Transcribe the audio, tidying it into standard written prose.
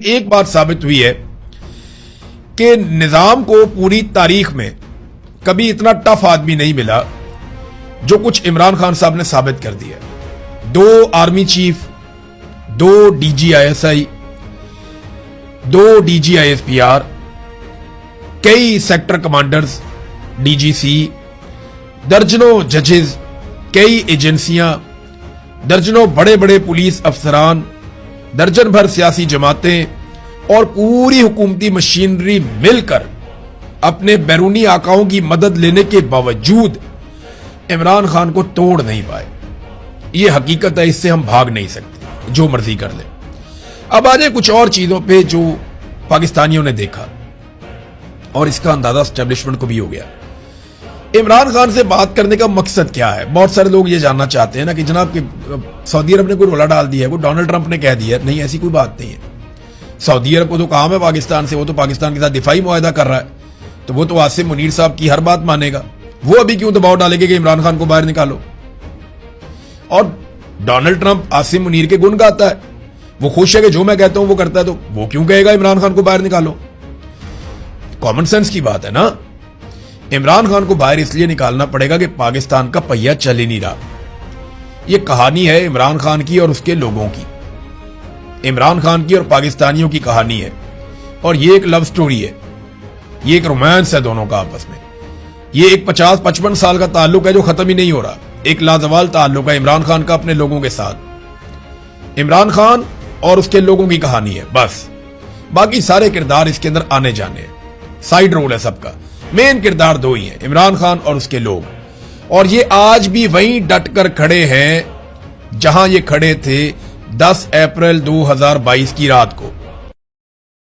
एक बात साबित हुई है कि निजाम को पूरी तारीख में कभी इतना टफ आदमी नहीं मिला जो कुछ इमरान खान साहब ने साबित कर दिया। 2 आर्मी चीफ, 2 DGISI, 2 DGISPR, कई सेक्टर कमांडर्स, DGC, दर्जनों जजेस, कई एजेंसियां, दर्जनों बड़े बड़े पुलिस अफसरान, दर्जन भर सियासी जमातें और पूरी हुकूमती मशीनरी मिलकर अपने बैरूनी आकाओं की मदद लेने के बावजूद इमरान खान को तोड़ नहीं पाए। यह हकीकत है, इससे हम भाग नहीं सकते, जो मर्जी कर ले। अब आ जाए कुछ और चीजों पे जो पाकिस्तानियों ने देखा और इसका अंदाजा एस्टेब्लिशमेंट को भी हो गया। इमरान खान से बात करने का मकसद क्या है? बहुत सारे लोग ये जानना चाहते हैं ना कि जनाब कि सऊदी अरब ने कोई रोला डाल दिया है, कोई डोनाल्ड ट्रंप ने कह दिया है। नहीं, ऐसी कोई बात नहीं है। सऊदी अरब को तो काम है पाकिस्तान से, वो तो पाकिस्तान के साथ दिफाई मुआहदा कर रहा है, तो वो तो आसिम मुनीर साहब की हर बात मानेगा। वो अभी क्यों दबाव डालेंगे कि इमरान खान को बाहर निकालो? और डोनाल्ड ट्रंप आसिम मुनीर के गुण गाता है, वो खुश है कि जो मैं कहता हूं वो करता है, तो वो क्यों कहेगा इमरान खान को बाहर निकालो? कॉमन सेंस की बात है ना। इमरान खान को बाहर इसलिए निकालना पड़ेगा कि पाकिस्तान का पहिया चल ही नहीं रहा। यह कहानी है इमरान खान की और उसके लोगों की, इमरान खान की और पाकिस्तानियों की कहानी है। और ये एक लव स्टोरी है, ये एक रोमांस है दोनों का आपस में। ये एक 50-55 साल का ताल्लुक है जो खत्म ही नहीं हो रहा। एक लाजवाल ताल्लुक है इमरान खान का अपने लोगों के साथ। इमरान खान और उसके लोगों की कहानी है बस। बाकी सारे किरदार इसके अंदर आने जाने, साइड रोल है सबका। मेन किरदार 2 ही हैं, इमरान खान और उसके लोग। और ये आज भी वहीं डट कर खड़े हैं जहां ये खड़े थे 10 अप्रैल 2022 की रात को।